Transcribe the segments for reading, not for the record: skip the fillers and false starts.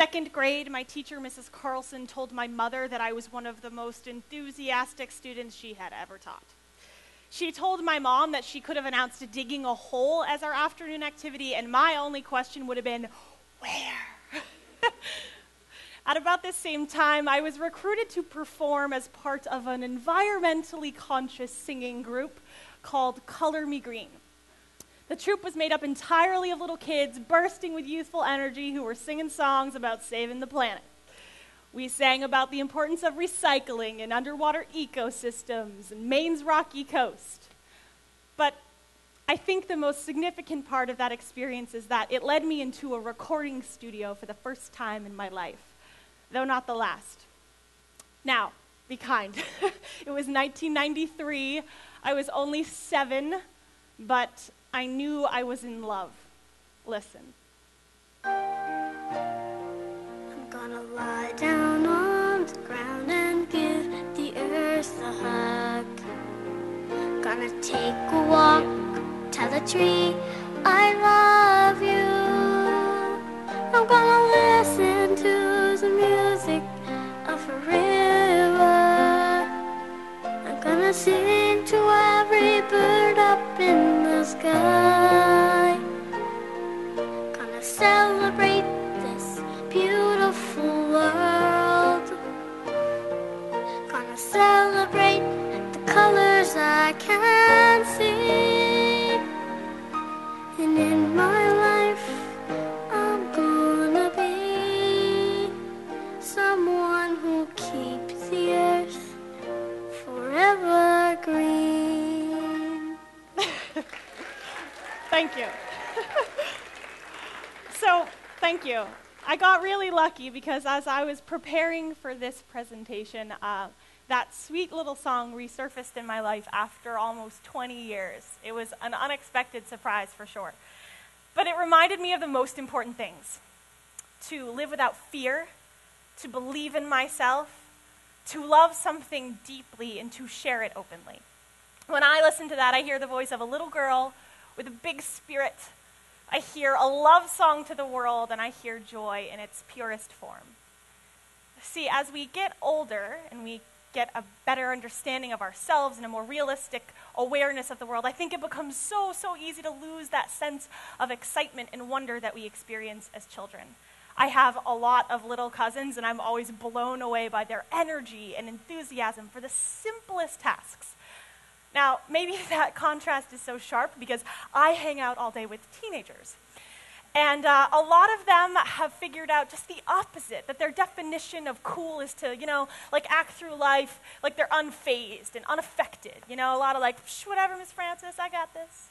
second grade, my teacher, Mrs. Carlson, told my mother that I was one of the most enthusiastic students she had ever taught. She told my mom that she could have announced digging a hole as our afternoon activity, and my only question would have been, where? At about this same time, I was recruited to perform as part of an environmentally conscious singing group called Color Me Green. The troupe was made up entirely of little kids bursting with youthful energy who were singing songs about saving the planet. We sang about the importance of recycling and underwater ecosystems and Maine's rocky coast. But I think the most significant part of that experience is that it led me into a recording studio for the first time in my life, though not the last. Now, be kind. It was 1993. I was only 7, but I knew I was in love. Listen. I'm gonna lie down on the ground and give the earth a hug. Gonna take a walk, tell a tree I love you. I'm gonna listen to the music of a river. I'm gonna sing to every bird up in the sky. Gonna celebrate this beautiful world. Gonna celebrate the colors I can see. And in my life, I'm gonna be someone who keeps the earth forever green. Thank you. So, thank you. I got really lucky because as I was preparing for this presentation, that sweet little song resurfaced in my life after almost 20 years. It was an unexpected surprise for sure. But it reminded me of the most important things: to live without fear, to believe in myself, to love something deeply, and to share it openly. When I listen to that, I hear the voice of a little girl with a big spirit. I hear a love song to the world, and I hear joy in its purest form. See, as we get older and we get a better understanding of ourselves and a more realistic awareness of the world, I think it becomes so easy to lose that sense of excitement and wonder that we experience as children. I have a lot of little cousins, and I'm always blown away by their energy and enthusiasm for the simplest tasks. Now, maybe that contrast is so sharp because I hang out all day with teenagers. And a lot of them have figured out just the opposite, that their definition of cool is to, like act through life like they're unfazed and unaffected. A lot of like, whatever, Miss Francis, I got this.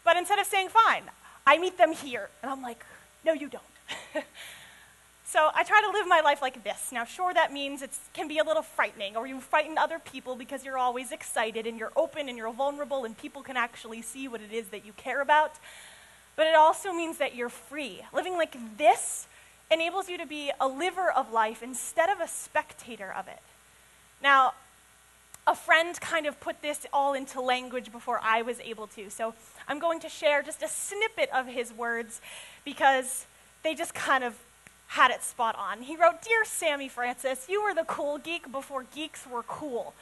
But instead of saying, fine, I meet them here. And I'm like, no, you don't. So I try to live my life like this. Now, sure, that means it can be a little frightening, or you frighten other people because you're always excited and you're open and you're vulnerable and people can actually see what it is that you care about. But it also means that you're free. Living like this enables you to be a liver of life instead of a spectator of it. Now, a friend kind of put this all into language before I was able to, so I'm going to share just a snippet of his words because they just kind of had it spot on. He wrote, "Dear Sammy Francis, you were the cool geek before geeks were cool.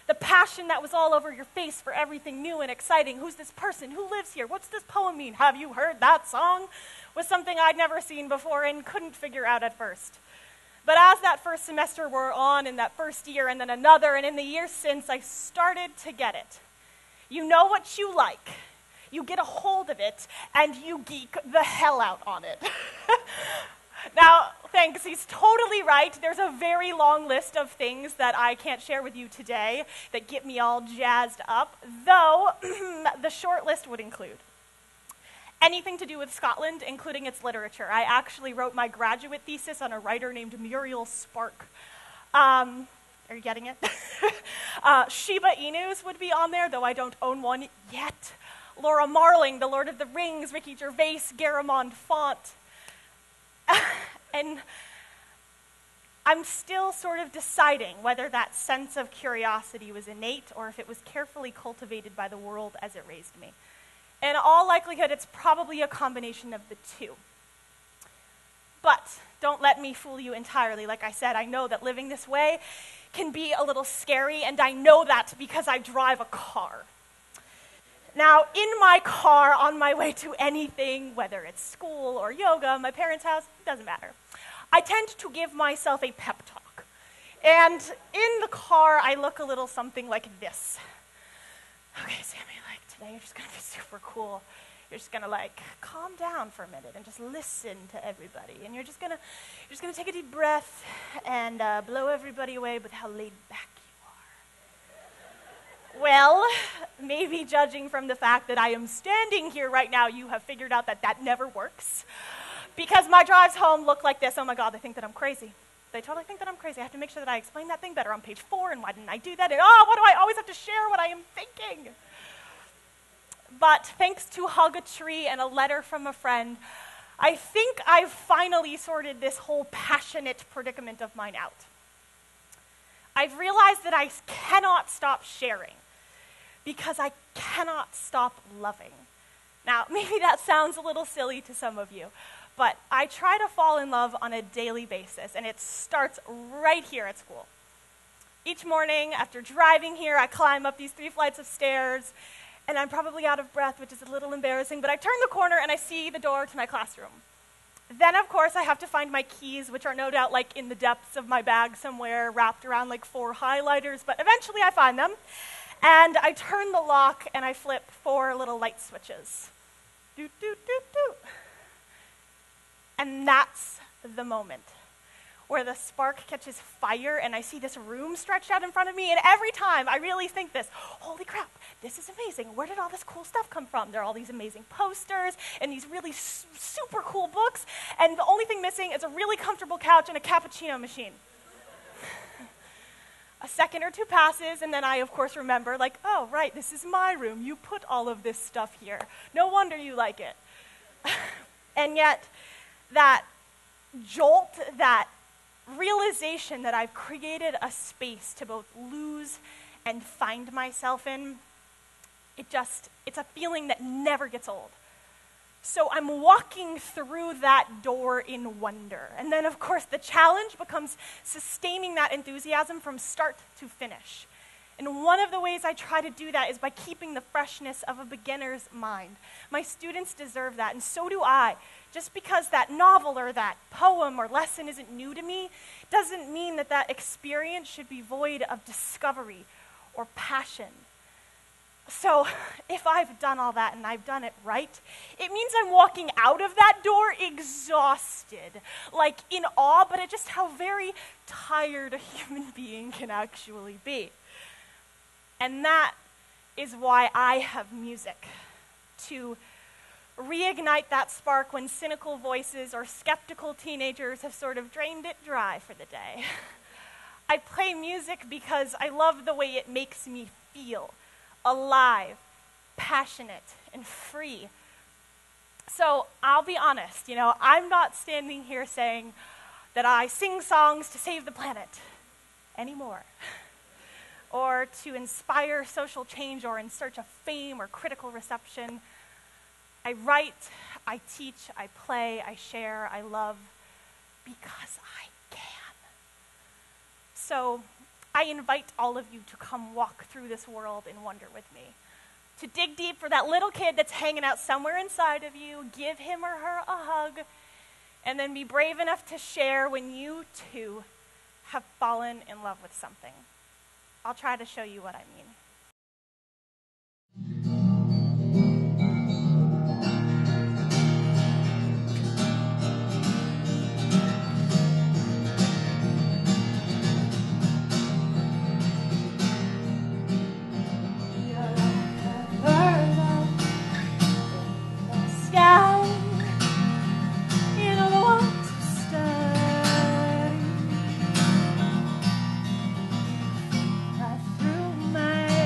The passion that was all over your face for everything new and exciting. Who's this person? Who lives here? What's this poem mean? Have you heard that song?" was something I'd never seen before and couldn't figure out at first. But as that first semester wore on, in that first year, and then another, and in the years since, I started to get it. You know what you like. You get a hold of it, and you geek the hell out on it. Now, thanks, he's totally right. There's a very long list of things that I can't share with you today that get me all jazzed up, though the short list would include anything to do with Scotland, including its literature. I actually wrote my graduate thesis on a writer named Muriel Spark. Are you getting it? Shiba Inus would be on there, though I don't own one yet. Laura Marling, The Lord of the Rings, Ricky Gervais, Garamond Font. And I'm still sort of deciding whether that sense of curiosity was innate or if it was carefully cultivated by the world as it raised me. In all likelihood, it's probably a combination of the two. But don't let me fool you entirely. Like I said, I know that living this way can be a little scary, and I know that because I drive a car. Now, in my car, on my way to anything, whether it's school or yoga, my parents' house, doesn't matter, I tend to give myself a pep talk. And in the car, I look a little something like this. Okay, Sammy, like today you're just gonna be super cool. You're just gonna like calm down for a minute and just listen to everybody. And you're just gonna take a deep breath and blow everybody away with how laid back you are. Well, maybe judging from the fact that I am standing here right now, you have figured out that that never works. Because my drives home look like this. Oh my God, they think that I'm crazy. They totally think that I'm crazy. I have to make sure that I explain that thing better on page 4, and why didn't I do that? And why do I always have to share what I am thinking? But thanks to Hug a Tree and a letter from a friend, I think I've finally sorted this whole passionate predicament of mine out. I've realized that I cannot stop sharing because I cannot stop loving. Now, maybe that sounds a little silly to some of you, but I try to fall in love on a daily basis, and it starts right here at school. Each morning, after driving here, I climb up these 3 flights of stairs, and I'm probably out of breath, which is a little embarrassing, but I turn the corner and I see the door to my classroom. Then, of course, I have to find my keys, which are no doubt like in the depths of my bag somewhere, wrapped around like 4 highlighters, but eventually I find them, and I turn the lock and I flip 4 little light switches. Doot, doot, doot, doot. And that's the moment where the spark catches fire and I see this room stretched out in front of me, and every time I really think this, holy crap, this is amazing. Where did all this cool stuff come from? There are all these amazing posters and these really super cool books, and the only thing missing is a really comfortable couch and a cappuccino machine. A second or 2 passes, and then I, of course, remember, like, oh, right, this is my room. You put all of this stuff here. No wonder you like it. And yet, that jolt, that realization that I've created a space to both lose and find myself in, it's a feeling that never gets old. So I'm walking through that door in wonder. And then, of course, the challenge becomes sustaining that enthusiasm from start to finish. And one of the ways I try to do that is by keeping the freshness of a beginner's mind. My students deserve that, and so do I. Just because that novel or that poem or lesson isn't new to me doesn't mean that that experience should be void of discovery or passion. So if I've done all that and I've done it right, it means I'm walking out of that door exhausted, like in awe, but at just how very tired a human being can actually be. And that is why I have music, to reignite that spark when cynical voices or skeptical teenagers have sort of drained it dry for the day. I play music because I love the way it makes me feel alive, passionate, and free. So I'll be honest, I'm not standing here saying that I sing songs to save the planet anymore, or to inspire social change or in search of fame or critical reception. I write, I teach, I play, I share, I love, because I can. So I invite all of you to come walk through this world in wonder with me, to dig deep for that little kid that's hanging out somewhere inside of you, give him or her a hug, and then be brave enough to share when you too have fallen in love with something. I'll try to show you what I mean. My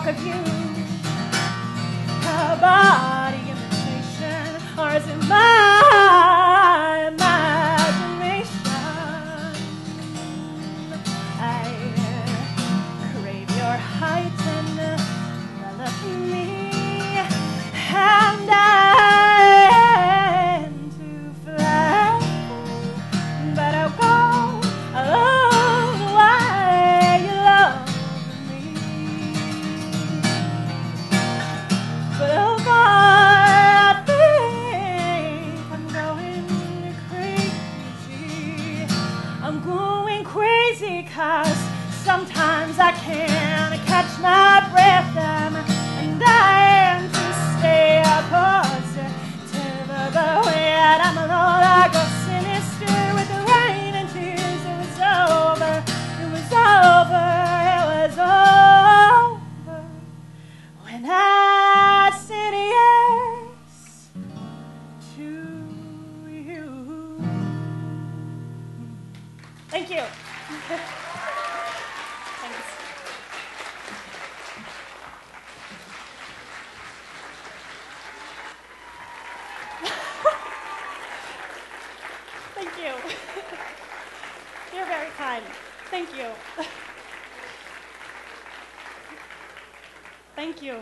talk of you. A body imitation, or is it my imagination? I crave your height and envelop me, and I aim to fly, but I'll go along the way you love me. But oh God, I think I'm going crazy. I'm going crazy 'cause sometimes I can't catch my breath, and I am to stay positive, but yet I'm no longer sinister with the rain and tears. It was over, it was over, it was over when I said yes to you. Thank you. Thanks. Thank you. You're very kind. Thank you. Thank you.